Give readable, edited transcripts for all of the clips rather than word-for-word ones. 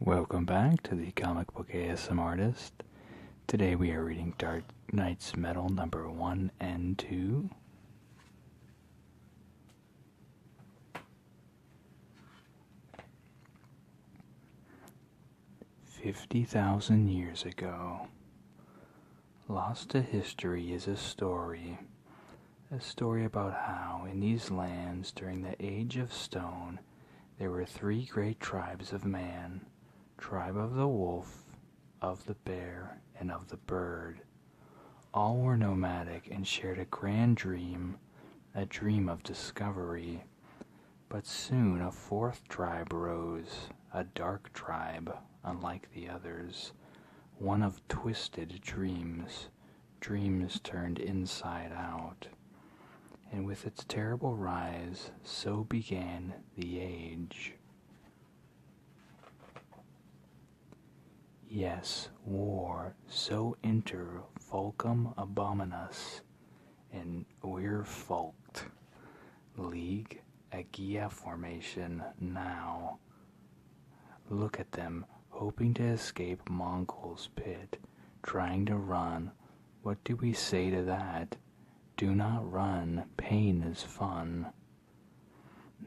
Welcome back to the Comic Book ASM Artist. Today we are reading Dark Knight's Metal number 1 and 2. $50,000 ago. Lost to history is a story about how in these lands during the Age of Stone there were 3 great tribes of man. Tribe of the wolf, of the bear, and of the bird. All were nomadic and shared a grand dream, a dream of discovery. But soon a 4th tribe rose, a dark tribe, unlike the others, one of twisted dreams, dreams turned inside out. And with its terrible rise, so began the age. Yes, war, so enter Fulcum Abominus, and we're Fulked. League, Agia formation now. Look at them, hoping to escape Mongol's pit, trying to run. What do we say to that? Do not run, pain is fun.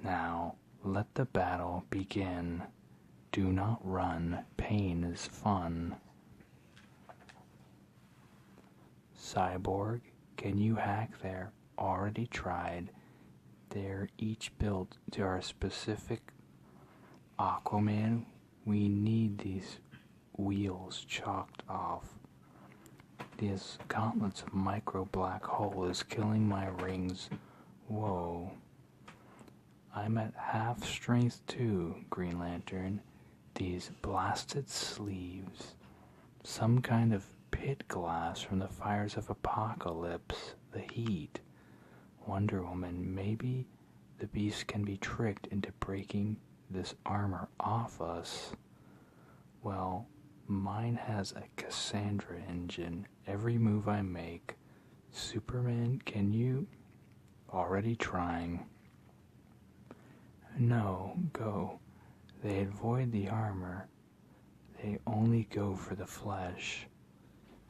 Now, let the battle begin. Do not run, pain is fun. Cyborg, can you hack there? Already tried. They're each built to our specific. Aquaman, we need these wheels chalked off. These gauntlets of micro black hole is killing my rings. Whoa. I'm at half strength too, Green Lantern. These blasted sleeves, some kind of pit glass from the fires of apocalypse, the heat. Wonder Woman, maybe the beast can be tricked into breaking this armor off us. Well, mine has a Cassandra engine. Every move I make. Superman, can you? Already trying. No, go. They avoid the armor. They only go for the flesh.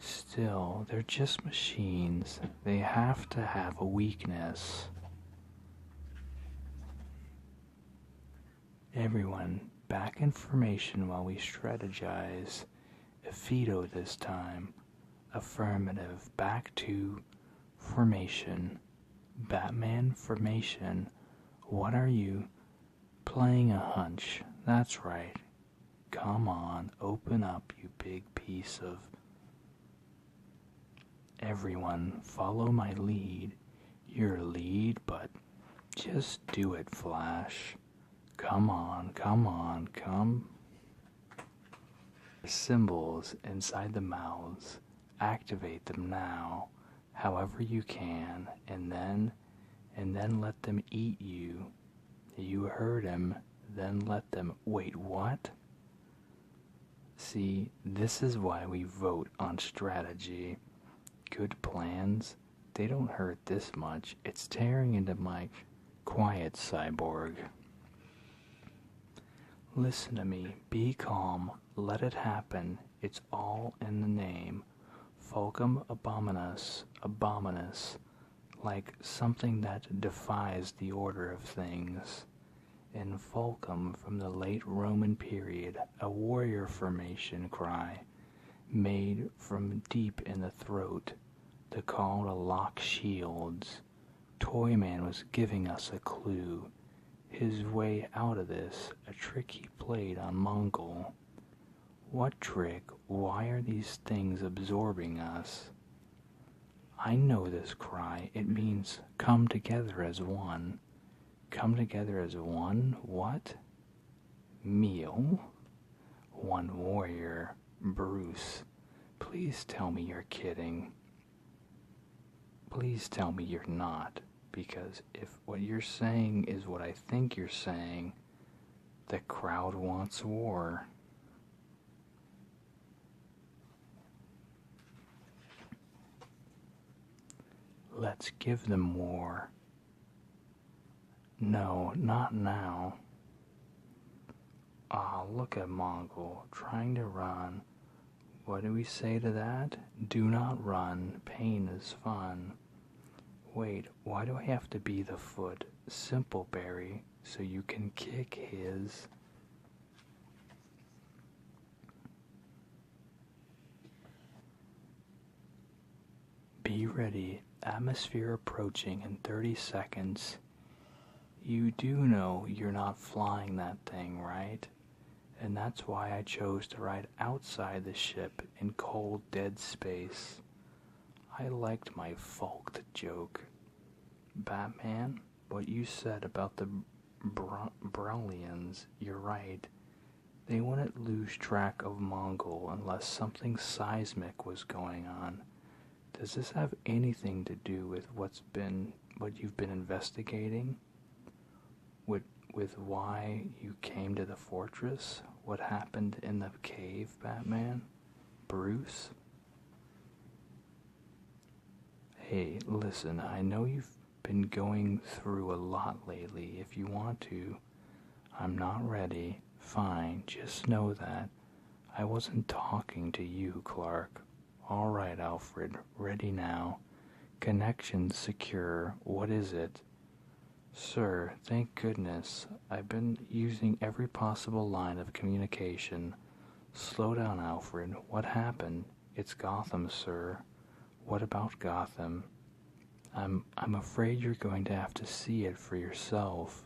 Still, they're just machines. They have to have a weakness. Everyone, back in formation while we strategize. Epheto this time. Affirmative. Back to formation. Batman formation. What are you? Playing a hunch. That's right. Come on, open up, you big piece of... Everyone, follow my lead. Your lead, but just do it, Flash. Come on, come. Symbols inside the mouths. Activate them now, however you can, and then let them eat you. You heard him. Then let them... Wait, what? See, this is why we vote on strategy. Good plans, they don't hurt this much. It's tearing into my... Quiet, Cyborg. Listen to me. Be calm. Let it happen. It's all in the name. Fulcum Abominus. Like something that defies the order of things. In Fulcum from the late Roman period, a warrior formation cry, made from deep in the throat, the call to lock shields. Toyman was giving us a clue, his way out of this, a trick he played on Mongol. What trick? Why are these things absorbing us? I know this cry. It means come together as one. Come together as one? What? Meal? One warrior. Bruce. Please tell me you're kidding. Please tell me you're not. Because if what you're saying is what I think you're saying, the crowd wants war. Let's give them war. No, not now. Ah, look at Mongol, trying to run. What do we say to that? Do not run, pain is fun. Wait, why do I have to be the foot? Simple, Barry, so you can kick his. Be ready, atmosphere approaching in 30 seconds. You do know you're not flying that thing, right? And that's why I chose to ride outside the ship in cold, dead space. I liked my Fulked joke. Batman, what you said about the Brillians, you're right. They wouldn't lose track of Mongol unless something seismic was going on. Does this have anything to do with what you've been investigating? With why you came to the fortress? What happened in the cave, Batman? Bruce? Hey, listen, I know you've been going through a lot lately. If you want to, I'm not ready. Fine, just know that. I wasn't talking to you, Clark. All right, Alfred, ready now. Connection secure. What is it? Sir, thank goodness. I've been using every possible line of communication. Slow down, Alfred. What happened? It's Gotham, sir. What about Gotham? I'm afraid you're going to have to see it for yourself.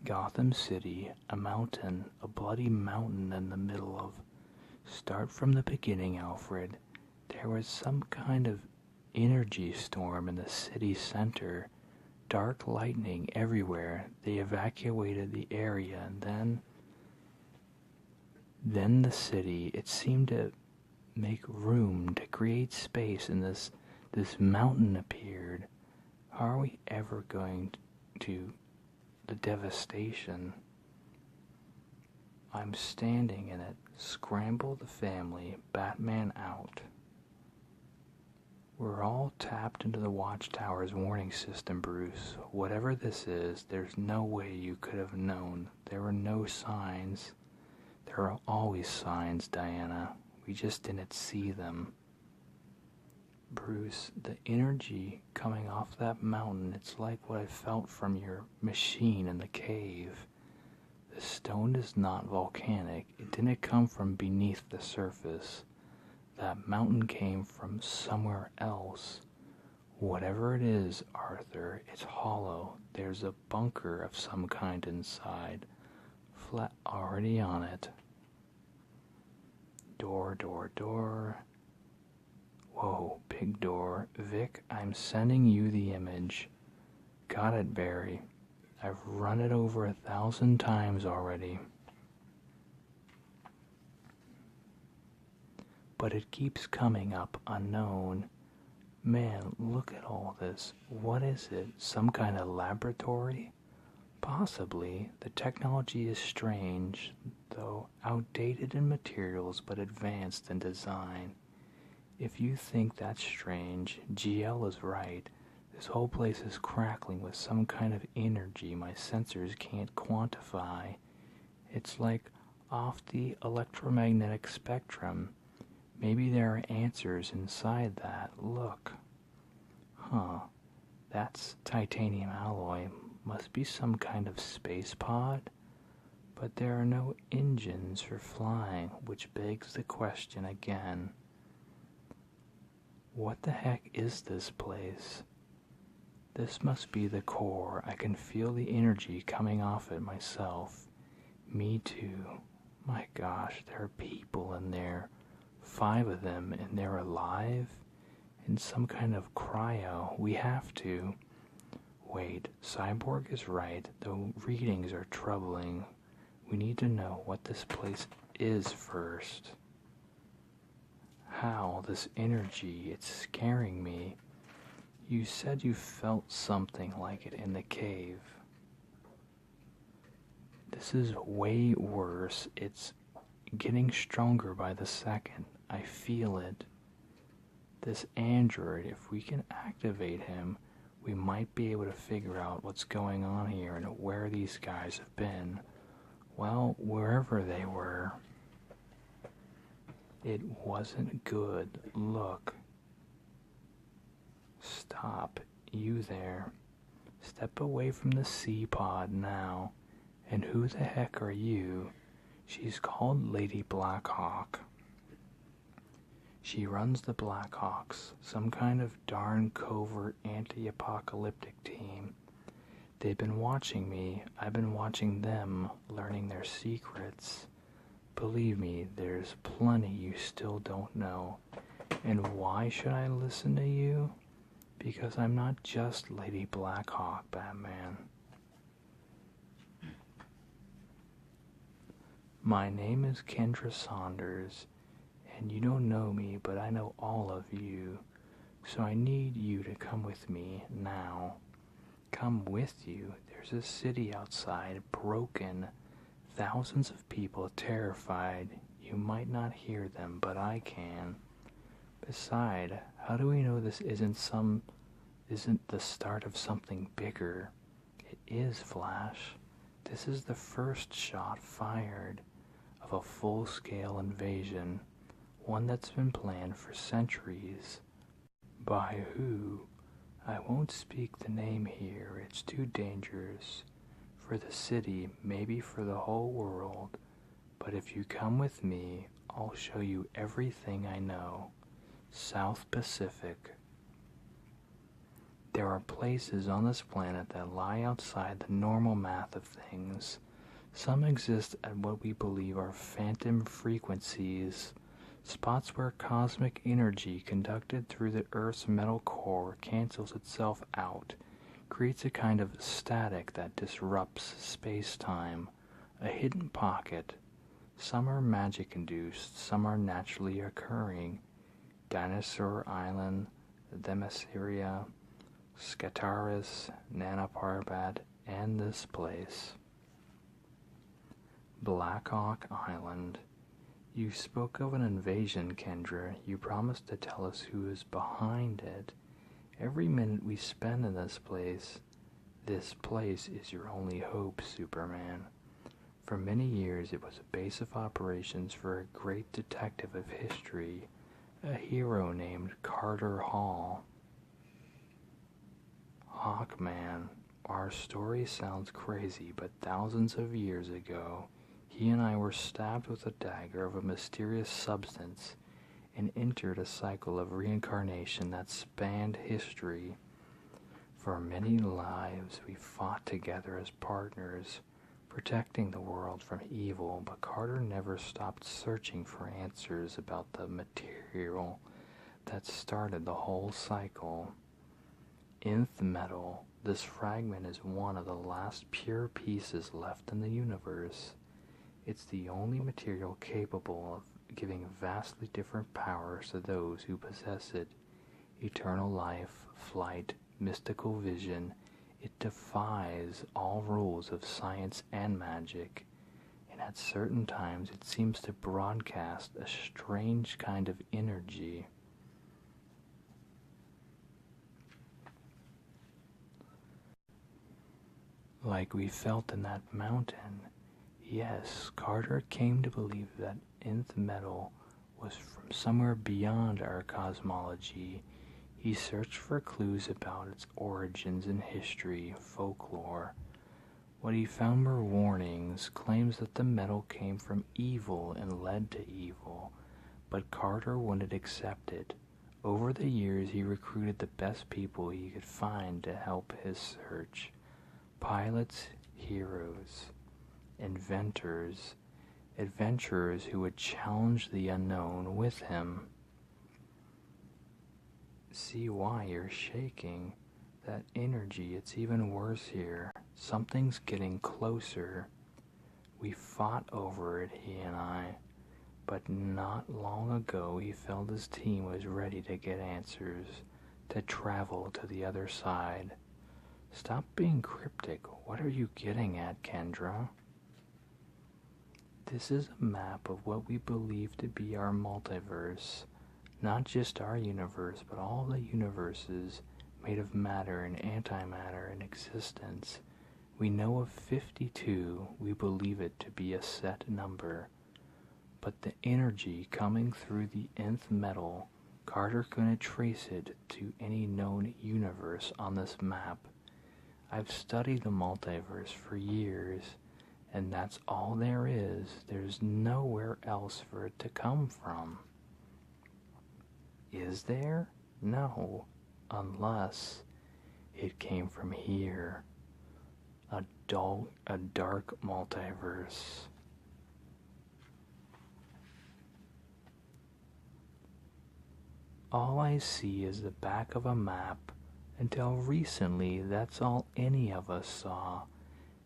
Gotham City, a mountain, a bloody mountain in the middle of... Start from the beginning, Alfred. There was some kind of energy storm in the city center. Dark lightning everywhere. They evacuated the area, and then the city, it seemed to make room, to create space, and this mountain appeared. How are we ever going to the devastation? I'm standing in it. Scramble the family. Batman out. We're all tapped into the Watchtower's warning system, Bruce. Whatever this is, there's no way you could have known. There were no signs. There are always signs, Diana. We just didn't see them. Bruce, the energy coming off that mountain, it's like what I felt from your machine in the cave. The stone is not volcanic. It didn't come from beneath the surface. That mountain came from somewhere else. Whatever it is, Arthur, it's hollow. There's a bunker of some kind inside. Flat already on it. Door, door, door. Whoa, big door. Vic, I'm sending you the image. Got it, Barry. I've run it over 1,000 times already. But it keeps coming up unknown. Man, look at all this. What is it? Some kind of laboratory? Possibly. The technology is strange, though outdated in materials but advanced in design. If you think that's strange, GL is right. This whole place is crackling with some kind of energy my sensors can't quantify. It's like off the electromagnetic spectrum. Maybe there are answers inside that. Look. Huh. That's titanium alloy. Must be some kind of space pod. But there are no engines for flying, which begs the question again. What the heck is this place? This must be the core. I can feel the energy coming off it myself. Me too. My gosh, there are people in there. 5 of them, and they're alive? In some kind of cryo. We have to. Wait, Cyborg is right. The readings are troubling. We need to know what this place is first. How? This energy, it's scaring me. You said you felt something like it in the cave. This is way worse. It's getting stronger by the second. I feel it. This android, if we can activate him, we might be able to figure out what's going on here and where these guys have been. Well, wherever they were, it wasn't good. Look. Stop, you there. Step away from the sea pod now. And who the heck are you? She's called Lady Blackhawk. She runs the Blackhawks, some kind of darn covert anti-apocalyptic team. They've been watching me. I've been watching them, learning their secrets. Believe me, there's plenty you still don't know. And why should I listen to you? Because I'm not just Lady Blackhawk, Batman. My name is Kendra Saunders, and you don't know me, but I know all of you, so I need you to come with me now. Come with you. There's a city outside, broken, thousands of people terrified. You might not hear them, but I can. Besides, how do we know this isn't the start of something bigger? It is, Flash. This is the first shot fired of a full-scale invasion, one that's been planned for centuries. By who? I won't speak the name here, it's too dangerous. For the city, maybe for the whole world. But if you come with me, I'll show you everything I know. South Pacific. There are places on this planet that lie outside the normal math of things. Some exist at what we believe are phantom frequencies, spots where cosmic energy conducted through the Earth's metal core cancels itself out, creates a kind of static that disrupts space-time, a hidden pocket. Some are magic-induced, some are naturally occurring. Dinosaur Island, Themyscira, Scataris, Nana Parbat, and this place. Blackhawk Island. You spoke of an invasion, Kendra. You promised to tell us who is behind it. Every minute we spend in this place is your only hope, Superman. For many years it was a base of operations for a great detective of history, a hero named Carter Hall. Hawkman, our story sounds crazy, but thousands of years ago, he and I were stabbed with a dagger of a mysterious substance and entered a cycle of reincarnation that spanned history. For many lives we fought together as partners, protecting the world from evil, but Carter never stopped searching for answers about the material that started the whole cycle. Nth metal, this fragment is one of the last pure pieces left in the universe. It's the only material capable of giving vastly different powers to those who possess it. Eternal life, flight, mystical vision. It defies all rules of science and magic, and at certain times it seems to broadcast a strange kind of energy. Like we felt in that mountain. Yes, Carter came to believe that nth metal was from somewhere beyond our cosmology. He searched for clues about its origins in history, folklore. What he found were warnings, claims that the metal came from evil and led to evil, but Carter wouldn't accept it. Over the years, he recruited the best people he could find to help his search. Pilots, heroes, inventors, adventurers who would challenge the unknown with him. See why you're shaking. That energy, it's even worse here. Something's getting closer. We fought over it, he and I, but not long ago he felt his team was ready to get answers, to travel to the other side. Stop being cryptic. What are you getting at, Kendra? This is a map of what we believe to be our multiverse. Not just our universe, but all the universes made of matter and antimatter in existence. We know of 52, we believe it to be a set number. But the energy coming through the nth metal, Carter couldn't trace it to any known universe on this map. I've studied the multiverse for years, and that's all there is. There's nowhere else for it to come from. Is there? No, unless it came from here. A dark multiverse. All I see is the back of a map. Until recently, that's all any of us saw.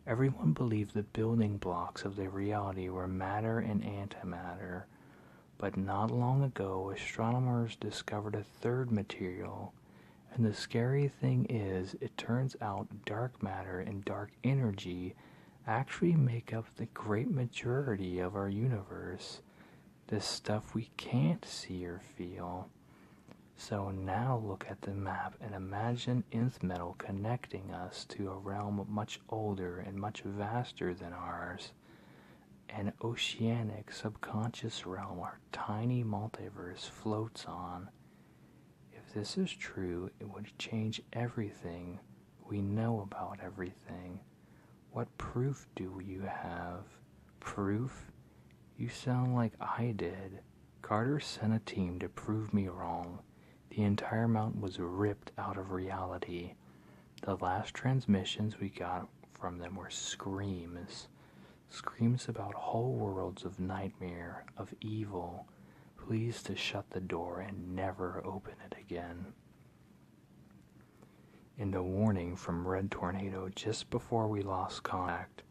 Everyone believed the building blocks of their reality were matter and antimatter. But not long ago, astronomers discovered a third material. And the scary thing is, it turns out dark matter and dark energy actually make up the great majority of our universe. This stuff we can't see or feel. So now look at the map and imagine nth metal connecting us to a realm much older and much vaster than ours. An oceanic subconscious realm our tiny multiverse floats on. If this is true, it would change everything we know about everything. What proof do you have? Proof? You sound like I did. Carter sent a team to prove me wrong. The entire mountain was ripped out of reality. The last transmissions we got from them were screams. Screams about whole worlds of nightmare, of evil. Please to shut the door and never open it again. And a warning from Red Tornado just before we lost contact.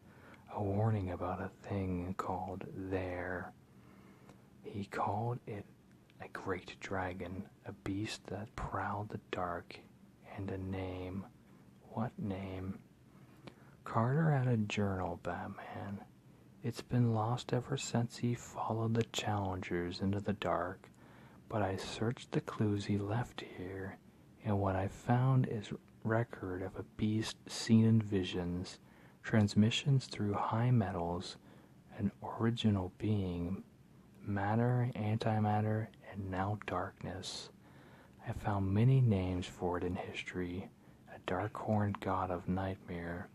A warning about a thing called There. He called it a great dragon, a beast that prowled the dark, and a name. What name? Carter had a journal, Batman. It's been lost ever since he followed the challengers into the dark, but I searched the clues he left here, and what I found is record of a beast seen in visions, transmissions through high metals, an original being, matter, antimatter, and now darkness. I found many names for it in history, a dark-horned god of nightmare,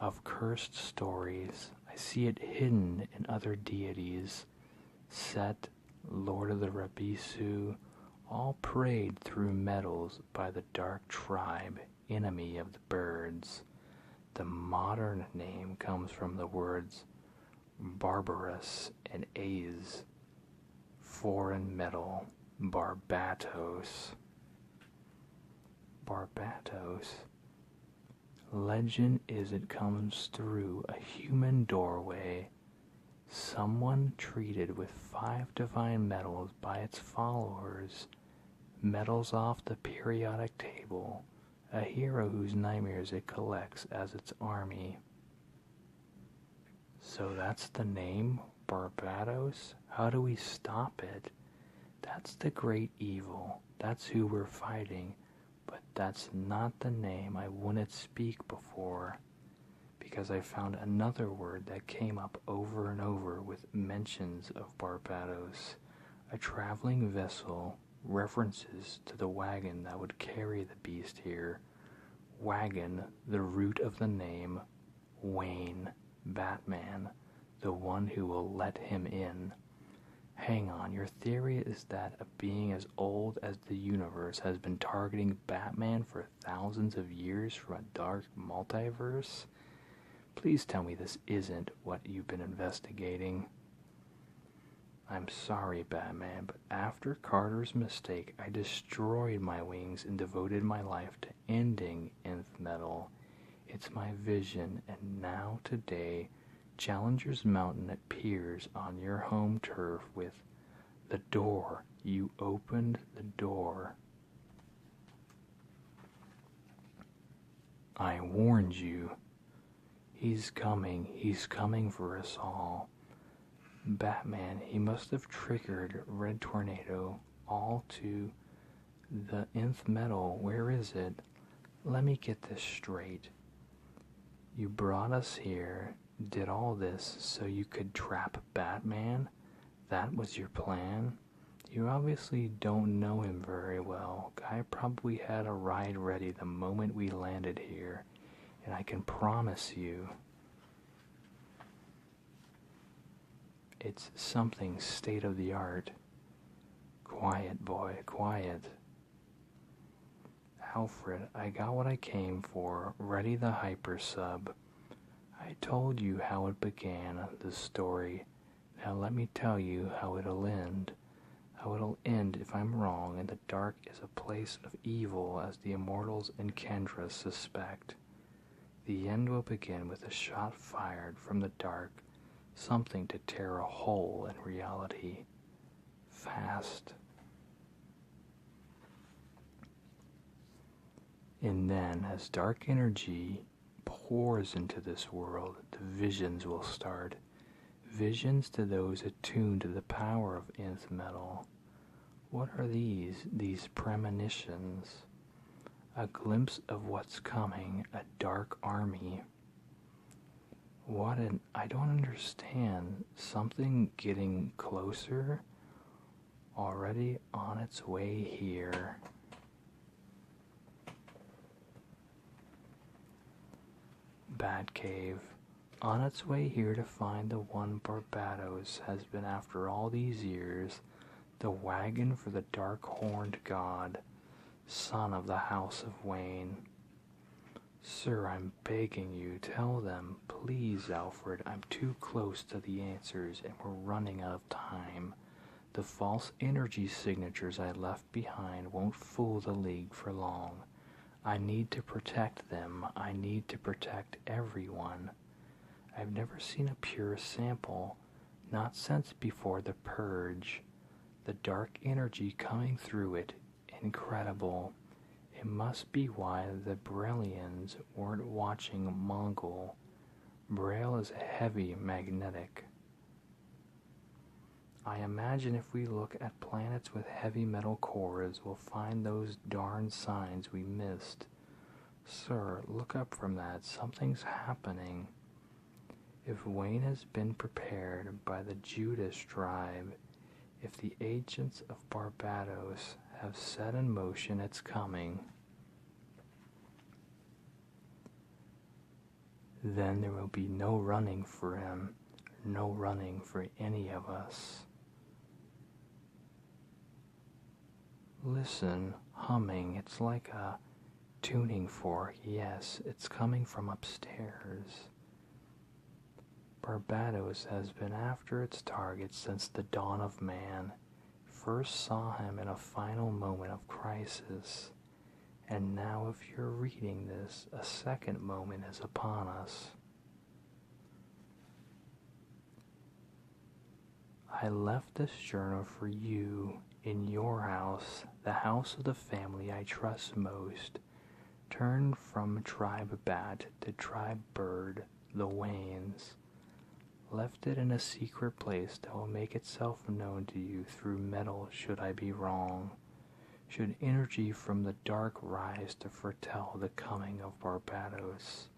of cursed stories. I see it hidden in other deities, Set, Lord of the Rabisu, all prayed through metals by the dark tribe, enemy of the birds. The modern name comes from the words barbarous and A's, foreign metal, Barbatos. Barbatos. Legend is it comes through a human doorway, someone treated with 5 divine metals by its followers, metals off the periodic table, a hero whose nightmares it collects as its army. So that's the name, Barbatos? How do we stop it? That's the great evil. That's who we're fighting. But that's not the name I wouldn't speak before, because I found another word that came up over and over with mentions of Barbatos. A traveling vessel, references to the wagon that would carry the beast here. Wagon, the root of the name, Wayne, Batman, the one who will let him in. Hang on, your theory is that a being as old as the universe has been targeting Batman for thousands of years from a dark multiverse? Please tell me this isn't what you've been investigating. I'm sorry, Batman, but after Carter's mistake, I destroyed my wings and devoted my life to ending nth metal. It's my vision, and now today, Challenger's Mountain appears on your home turf with the door. You opened the door. I warned you. He's coming for us all. Batman, he must have triggered Red Tornado all to the nth metal. Where is it? let me get this straight. You brought us here, did all this so you could trap Batman? That was your plan? You obviously don't know him very well. Guy probably had a ride ready the moment we landed here, and I can promise you it's something state-of-the-art. Quiet, boy, quiet. Alfred, I got what I came for. Ready the hyper-sub. I told you how it began, the story. Now let me tell you how it'll end. How it'll end if I'm wrong and the dark is a place of evil as the immortals in Kendra suspect. The end will begin with a shot fired from the dark, something to tear a hole in reality. Fast. And then, as dark energy pours into this world, the visions will start. Visions to those attuned to the power of nth metal. What are these premonitions? A glimpse of what's coming, a dark army. I don't understand. Something getting closer? Already on its way here. Batcave. On its way here to find the one Barbatos has been after all these years, the wagon for the dark-horned god, son of the House of Wayne. Sir, I'm begging you, tell them, please, Alfred, I'm too close to the answers and we're running out of time. The false energy signatures I left behind won't fool the League for long. I need to protect them. I need to protect everyone. I've never seen a pure sample, not since before the Purge. The dark energy coming through it, incredible. It must be why the Braillians weren't watching Mongol. Braille is a heavy magnetic. I imagine if we look at planets with heavy metal cores, we'll find those darn signs we missed. Sir, look up from that. Something's happening. If Wayne has been prepared by the Judas tribe, if the agents of Barbatos have set in motion its coming, then there will be no running for him, no running for any of us. Listen, humming, it's like a tuning fork. Yes, it's coming from upstairs. Barbatos has been after its target since the dawn of man. First saw him in a final moment of crisis. And now, if you're reading this, a second moment is upon us. I left this journal for you in your house, the house of the family I trust most. Turned from tribe bat to tribe bird, the Waynes. Left it in a secret place that will make itself known to you through metal should I be wrong. Should energy from the dark rise to foretell the coming of Barbatos.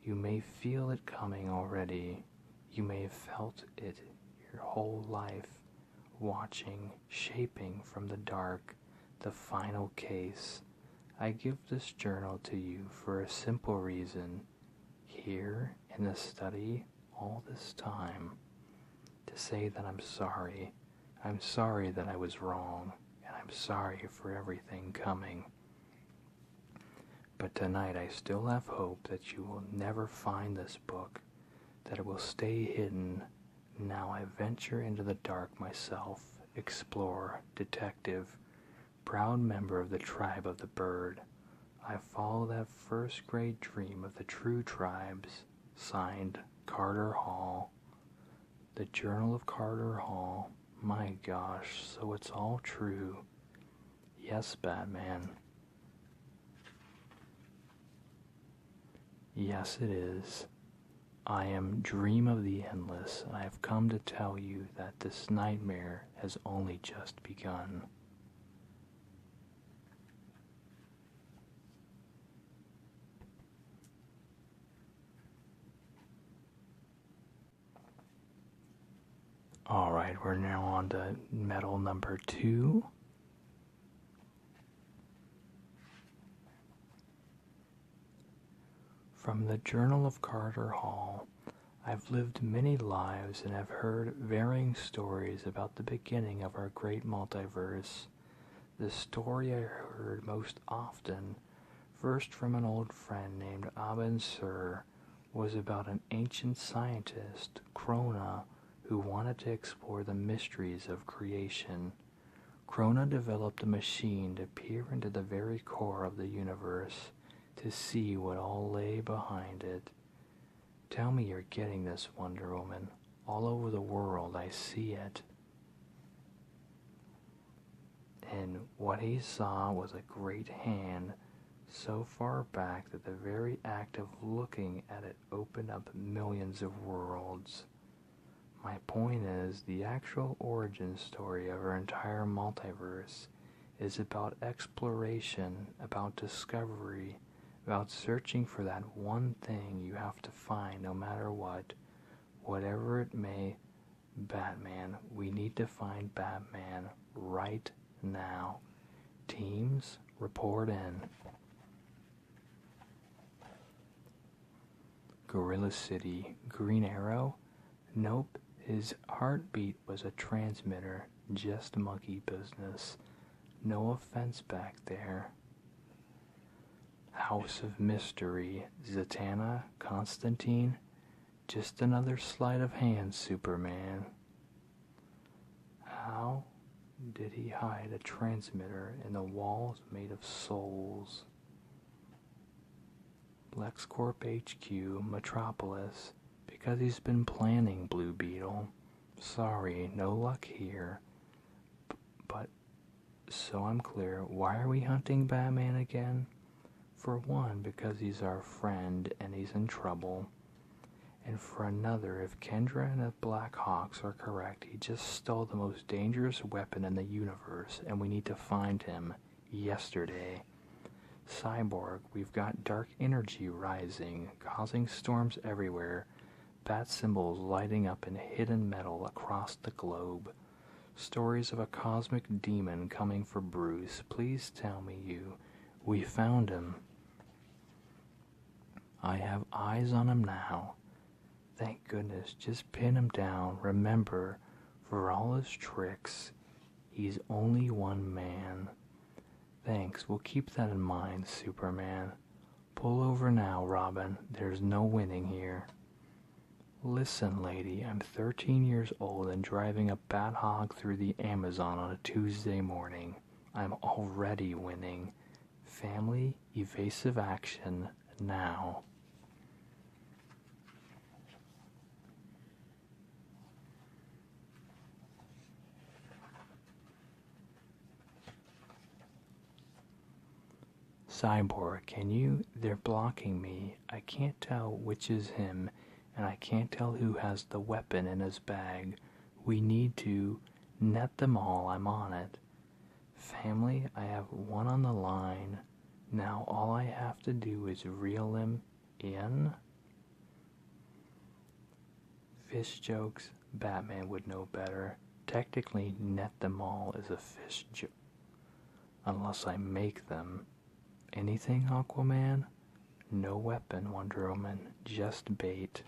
You may feel it coming already. You may have felt it your whole life, watching, shaping from the dark, the final case. I give this journal to you for a simple reason. Here, in the study, all this time, to say that I'm sorry. I'm sorry that I was wrong, and I'm sorry for everything coming. But tonight I still have hope that you will never find this book, that it will stay hidden. Now I venture into the dark myself, explorer, detective, proud member of the tribe of the bird. I follow that first great dream of the true tribes, signed Carter Hall. The Journal of Carter Hall. My gosh, so it's all true. Yes, Batman. Yes, it is. I am Dream of the Endless, and I have come to tell you that this nightmare has only just begun. Alright, we're now on to medal number 2. From the Journal of Carter Hall, I've lived many lives and have heard varying stories about the beginning of our great multiverse. The story I heard most often, first from an old friend named Abin Sur, was about an ancient scientist, Krona, who wanted to explore the mysteries of creation. Krona developed a machine to peer into the very core of the universe, to see what all lay behind it. Tell me you're getting this, Wonder Woman. All over the world I see it. And what he saw was a great hand, so far back that the very act of looking at it opened up millions of worlds. My point is, the actual origin story of our entire multiverse is about exploration, about discovery, about searching for that one thing you have to find no matter what, whatever it may. Batman, we need to find Batman right now. Teams, report in. Gorilla City, Green Arrow? Nope, his heartbeat was a transmitter, just monkey business. No offense back there. House of Mystery, Zatanna, Constantine? Just another sleight of hand, Superman. How did he hide a transmitter in the walls made of souls? LexCorp HQ, Metropolis, because he's been planning, Blue Beetle. Sorry, no luck here. But, so I'm clear, why are we hunting Batman again? For one, because he's our friend and he's in trouble. And for another, if Kendra and the Black Hawks are correct, he just stole the most dangerous weapon in the universe, and we need to find him yesterday. Cyborg, we've got dark energy rising, causing storms everywhere, bat symbols lighting up in hidden metal across the globe. Stories of a cosmic demon coming for Bruce. Please tell me we found him. I have eyes on him now. Thank goodness, just pin him down. Remember, for all his tricks, he's only one man. Thanks, we'll keep that in mind, Superman. Pull over now, Robin. There's no winning here. Listen, lady, I'm 13 years old and driving a bat hog through the Amazon on a Tuesday morning. I'm already winning. Family, evasive action, now. Cyborg, can you? They're blocking me. I can't tell which is him, and I can't tell who has the weapon in his bag. We need to net them all. I'm on it. Family, I have one on the line. Now all I have to do is reel him in. Fish jokes, Batman would know better. Technically, net them all is a fish joke. Unless I make them. Anything, Aquaman? No weapon, Wonder Woman. Just bait.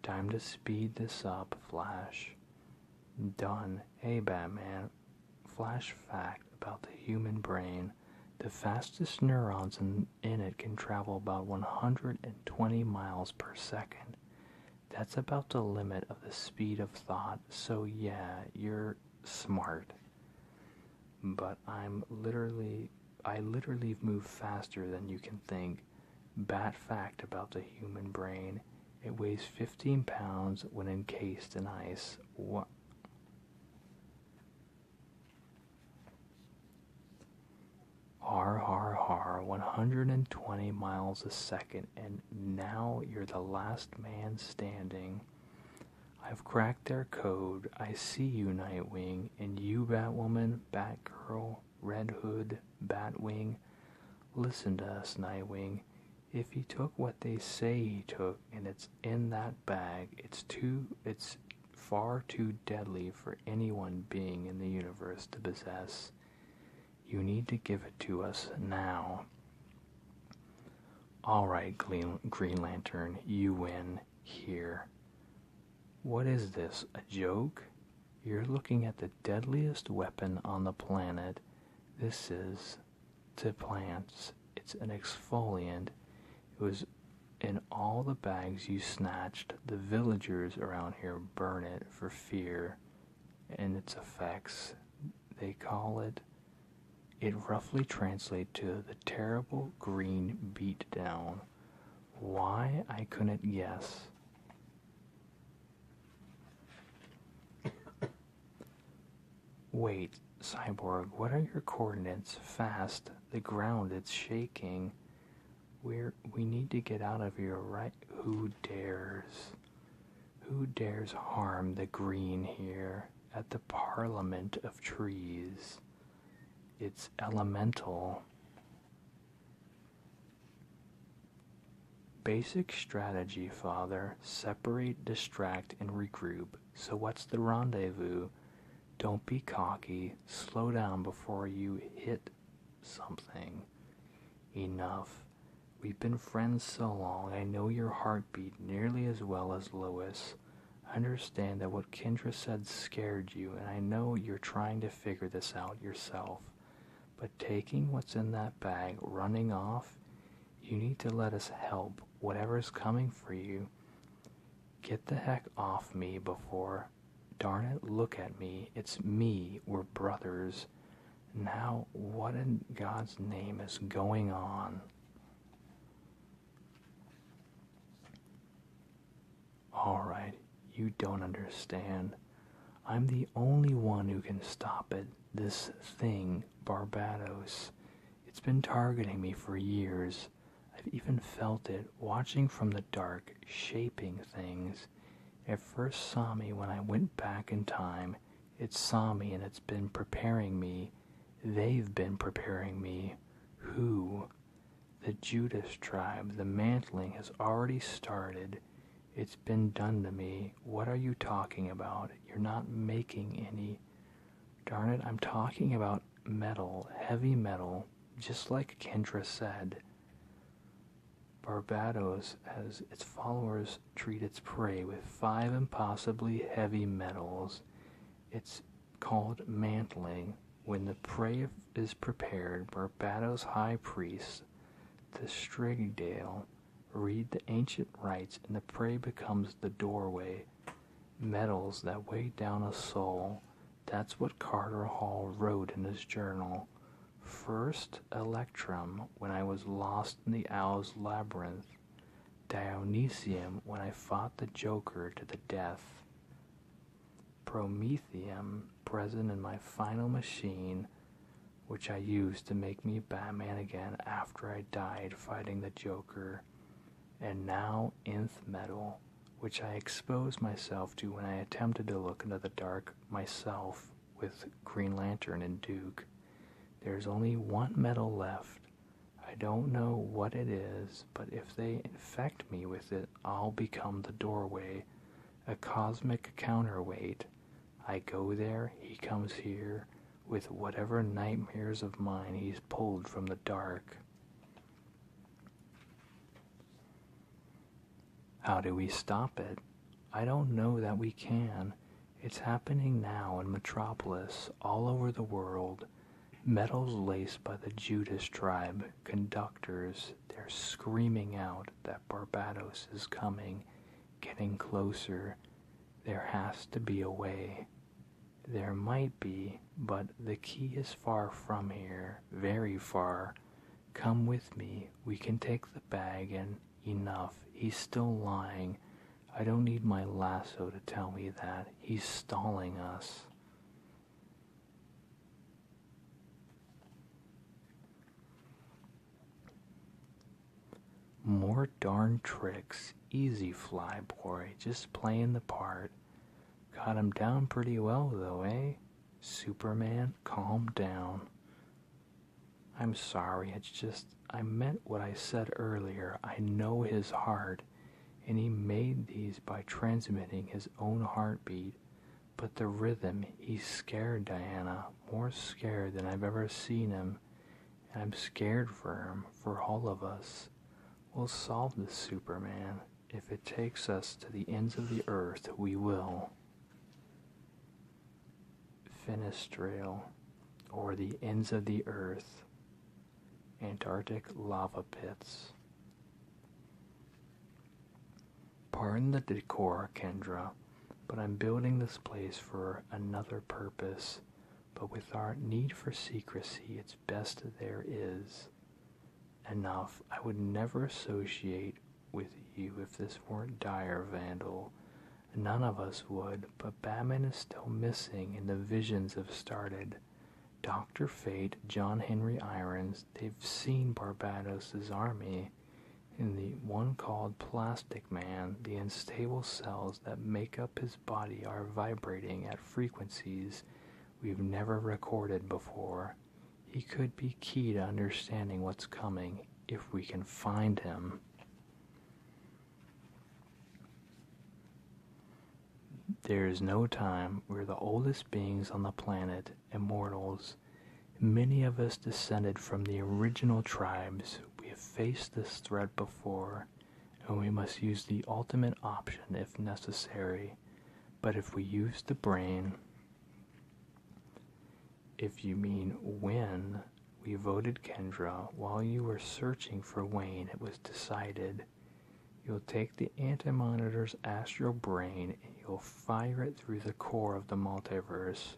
Time to speed this up, Flash. Done. Hey, Batman. Flash fact about the human brain. The fastest neurons in it can travel about 120 miles per second. That's about the limit of the speed of thought, so yeah, you're smart. But I literally move faster than you can think. Bat fact about the human brain. It weighs 15 pounds when encased in ice. What? Har har har, 120 miles a second, and now you're the last man standing. I've cracked their code. I see you, Nightwing, and you, Batwoman, Batgirl, Red Hood, Batwing. Listen to us, Nightwing. If he took what they say he took, and it's in that bag, it's far too deadly for any one being in the universe to possess. You need to give it to us now. All right, Green Lantern, you win. Here. What is this, a joke? You're looking at the deadliest weapon on the planet. This is to plants. It's an exfoliant. It was in all the bags you snatched. The villagers around here burn it for fear and its effects. They call it. It roughly translates to the terrible green beatdown. Why, I couldn't guess. Wait, Cyborg, what are your coordinates? Fast. The ground, it's shaking. We need to get out of here, right? Who dares? Who dares harm the green here at the Parliament of Trees? It's elemental. Basic strategy, Father. Separate, distract, and regroup. So what's the rendezvous? Don't be cocky. Slow down before you hit something. Enough. We've been friends so long, I know your heartbeat nearly as well as Lois. I understand that what Kendra said scared you, and I know you're trying to figure this out yourself. But taking what's in that bag, running off, you need to let us help, whatever's coming for you. Get the heck off me before... Darn it, look at me. It's me. We're brothers. Now, what in God's name is going on? Alright, you don't understand. I'm the only one who can stop it. This thing, Barbatos. It's been targeting me for years. I've even felt it, watching from the dark, shaping things. It first saw me when I went back in time. It saw me and it's been preparing me. They've been preparing me. Who? The Judas tribe. The mantling has already started. It's been done to me. What are you talking about? You're not making any. Darn it, I'm talking about metal, heavy metal, just like Kendra said. Barbatos, as its followers treat its prey with 5 impossibly heavy metals. It's called mantling. When the prey is prepared, Barbatos' high priest, the Strigdale, read the ancient rites and the prey becomes the doorway. Metals that weigh down a soul. That's what Carter Hall wrote in his journal. First, Electrum, when I was lost in the Owl's Labyrinth. Dionysium, when I fought the Joker to the death. Prometheum, present in my final machine, which I used to make me Batman again after I died fighting the Joker. And now Nth Metal, which I exposed myself to when I attempted to look into the dark myself with Green Lantern and Duke. There's only one metal left. I don't know what it is, but if they infect me with it, I'll become the doorway, a cosmic counterweight. I go there, he comes here, with whatever nightmares of mine he's pulled from the dark. How do we stop it? I don't know that we can. It's happening now in Metropolis, all over the world. Metals laced by the Judas tribe, conductors, they're screaming out that Barbatos is coming, getting closer. There has to be a way. There might be, but the key is far from here, very far. Come with me, we can take the bag and enough. He's still lying. I don't need my lasso to tell me that. He's stalling us. More darn tricks. Easy, Flyboy. Just playing the part. Got him down pretty well, though, eh? Superman, calm down. I'm sorry, it's just, I meant what I said earlier. I know his heart. and he made these by transmitting his own heartbeat. But the rhythm, he's scared, Diana, more scared than I've ever seen him, and I'm scared for him, for all of us. We'll solve this, Superman. If it takes us to the ends of the earth, we will. Fenestrel, or the ends of the earth, Antarctic lava pits. Pardon the decor, Kendra, but I'm building this place for another purpose. But with our need for secrecy, it's best there is. Enough. I would never associate with you if this weren't dire, Vandal. None of us would, but Batman is still missing and the visions have started. Dr. Fate, John Henry Irons, they've seen Barbados' army. In the one called Plastic Man, the unstable cells that make up his body are vibrating at frequencies we've never recorded before. He could be key to understanding what's coming, if we can find him. There is no time. We're the oldest beings on the planet, immortals. Many of us descended from the original tribes. We have faced this threat before, and we must use the ultimate option if necessary. But if we use the brain, if you mean when, we voted Kendra. While you were searching for Wayne, it was decided. You'll take the Anti-Monitor's astral brain and you'll fire it through the core of the multiverse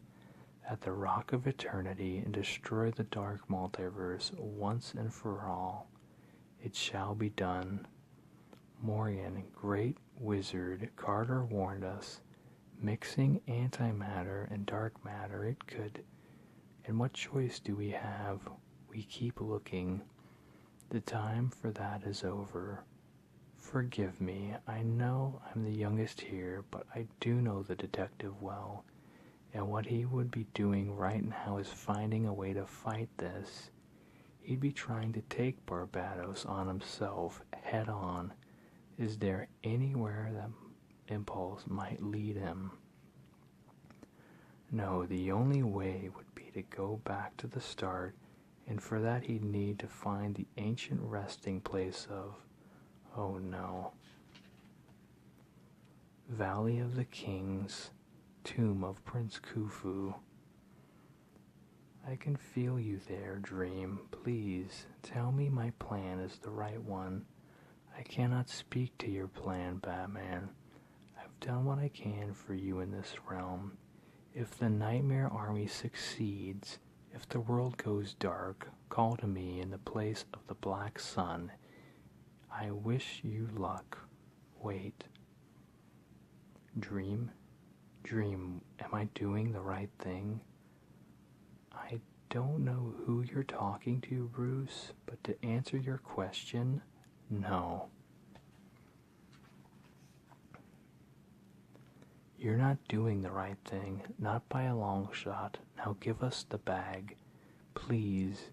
at the Rock of Eternity and destroy the Dark Multiverse once and for all. It shall be done. Morgan, great wizard, Carter warned us. Mixing antimatter and dark matter, it could. And what choice do we have? We keep looking. The time for that is over. Forgive me, I know I'm the youngest here, but I do know the detective well, and what he would be doing right now is finding a way to fight this. He'd be trying to take Barbados on himself, head on. Is there anywhere that impulse might lead him? No, the only way would be to go back to the start, and for that he'd need to find the ancient resting place of, oh no, Valley of the Kings, tomb of Prince Khufu. I can feel you there, Dream. Please, tell me my plan is the right one. I cannot speak to your plan, Batman. I've done what I can for you in this realm. If the Nightmare Army succeeds, if the world goes dark, call to me in the place of the Black Sun. I wish you luck. Wait. Dream? Dream, am I doing the right thing? I don't know who you're talking to, Bruce, but to answer your question, no. You're not doing the right thing, not by a long shot. Now give us the bag. Please.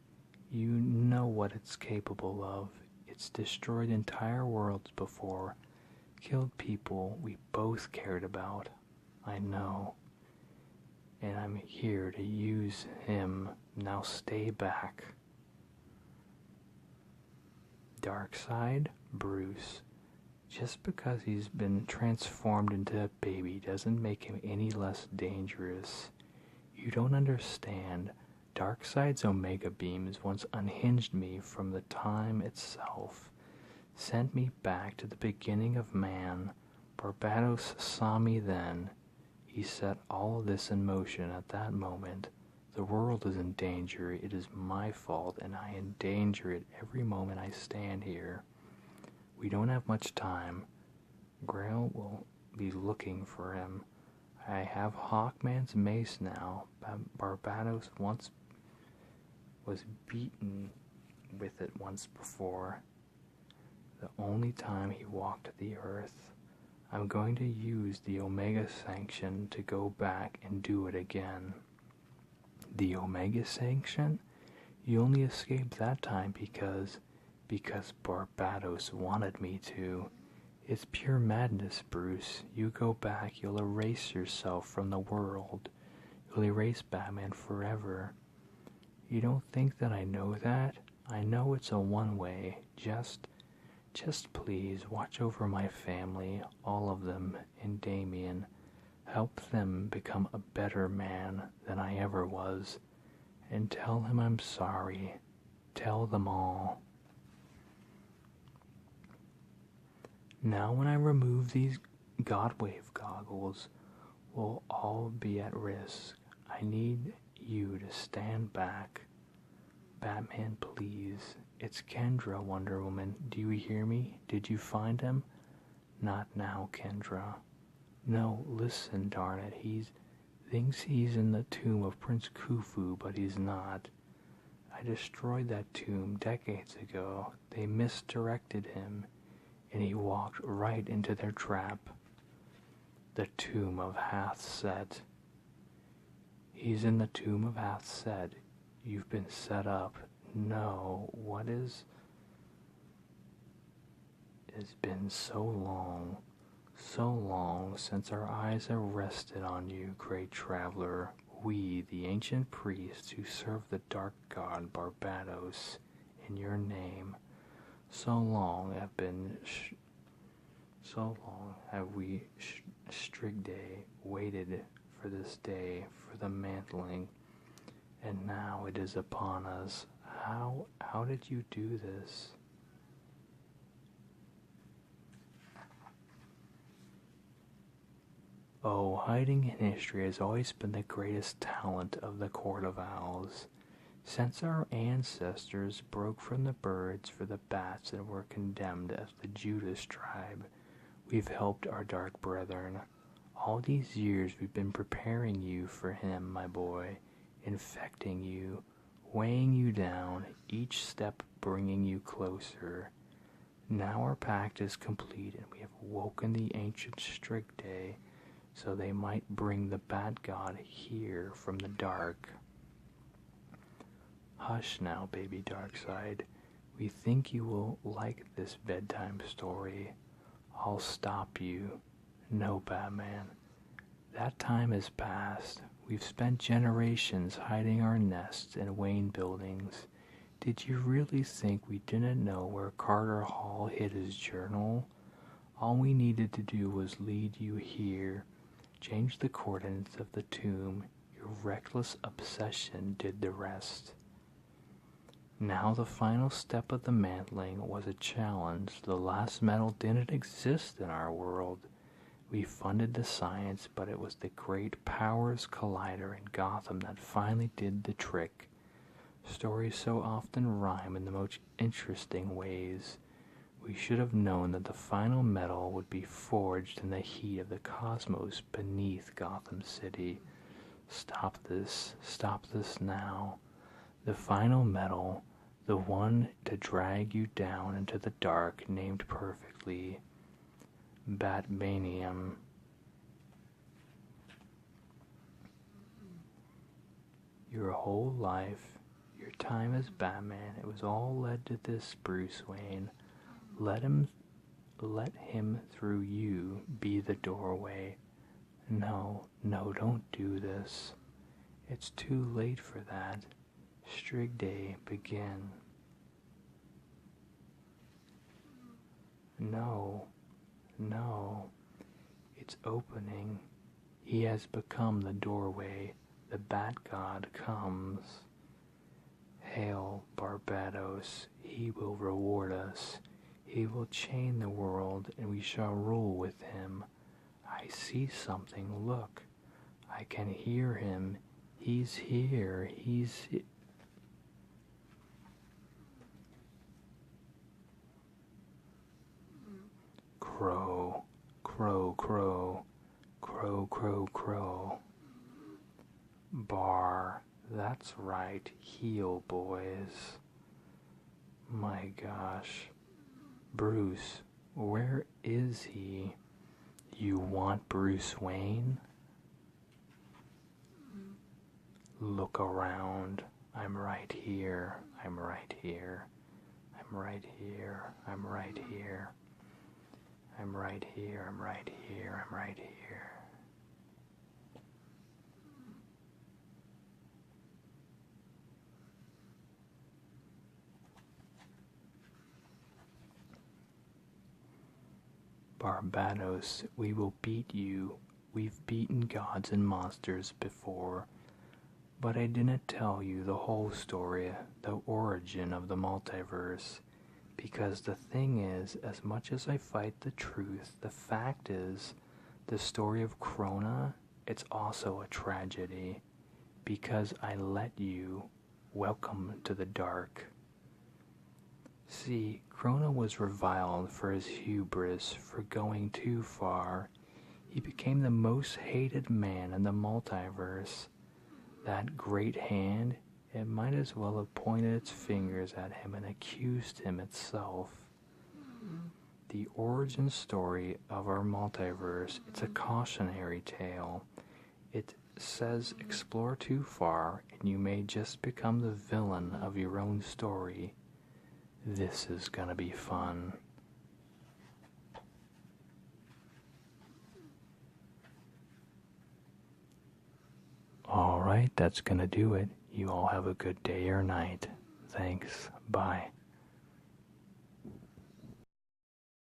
You know what it's capable of. It's destroyed entire worlds before, killed people we both cared about. I know. And I'm here to use him. Now stay back. Darkseid, Bruce. Just because he's been transformed into a baby doesn't make him any less dangerous. You don't understand. Darkseid's Omega beams once unhinged me from the time itself, sent me back to the beginning of man. Barbados saw me then. He set all of this in motion at that moment. The world is in danger. It is my fault, and I endanger it every moment I stand here. We don't have much time. Grail will be looking for him. I have Hawkman's mace now. Barbados once was beaten with it once before. The only time he walked the earth. I'm going to use the Omega Sanction to go back and do it again. The Omega Sanction? You only escaped that time because Barbados wanted me to. It's pure madness, Bruce. You go back, you'll erase yourself from the world. You'll erase Batman forever. You don't think that I know that? I know it's a one-way. Just please watch over my family, all of them, and Damien. Help them become a better man than I ever was. And tell him I'm sorry. Tell them all. Now when I remove these Godwave goggles, we'll all be at risk. I need you to stand back. Batman, please. It's Kendra, Wonder Woman. Do you hear me? Did you find him? Not now, Kendra. No, listen, darn it. He thinks he's in the tomb of Prince Khufu, but he's not. I destroyed that tomb decades ago. They misdirected him, and he walked right into their trap. The tomb of Hathset. He's in the tomb of Hathset. You've been set up. No, what is... It's been so long since our eyes have rested on you, great traveler. We, the ancient priests who serve the dark god Barbatos in your name, so long have we, Strigday, waited for this day, for the mantling, and now it is upon us. How did you do this? Oh, hiding in history has always been the greatest talent of the Court of Owls. Since our ancestors broke from the birds for the bats and were condemned as the Judas tribe, we've helped our dark brethren. All these years we've been preparing you for him, my boy, infecting you, weighing you down, each step bringing you closer. Now our pact is complete and we have woken the ancient Strigday, so they might bring the Bat God here from the dark. Hush now, baby Darkseid. We think you will like this bedtime story. I'll stop you. No, Batman. That time is past. We've spent generations hiding our nests in Wayne buildings. Did you really think we didn't know where Carter Hall hid his journal? All we needed to do was lead you here. Change the coordinates of the tomb. Your reckless obsession did the rest. Now the final step of the mantling was a challenge. The last metal didn't exist in our world. We funded the science, but it was the great powers collider in Gotham that finally did the trick. Stories so often rhyme in the most interesting ways. We should have known that the final metal would be forged in the heat of the cosmos beneath Gotham City. Stop this now. The final metal, the one to drag you down into the dark, named perfectly Batmanium. Your whole life, your time as Batman, it was all led to this, Bruce Wayne. Let him through you be the doorway. No, don't do this. It's too late for that. Strigday, begin. No, it's opening. He has become the doorway. The Bat God comes. Hail, Barbatos, he will reward us. He will chain the world, and we shall rule with him. I see something, look. I can hear him. He's here, Crow, crow, crow, crow, crow, crow. Bar, that's right, heel, boys. My gosh. Bruce, where is he? You want Bruce Wayne? Look around. I'm right here. I'm right here. I'm right here. I'm right here. I'm right here, I'm right here, I'm right here. Barbados, we will beat you. We've beaten gods and monsters before, but I didn't tell you the whole story, the origin of the multiverse, because the thing is, as much as I fight the truth, the fact is, the story of Krona, it's also a tragedy, because I let you. Welcome to the dark. See, Krona was reviled for his hubris, for going too far. He became the most hated man in the multiverse. That great hand, it might as well have pointed its fingers at him and accused him itself. The origin story of our multiverse, it's a cautionary tale. It says explore too far and you may just become the villain of your own story. This is gonna be fun. Alright, that's gonna do it. You all have a good day or night. Thanks. Bye.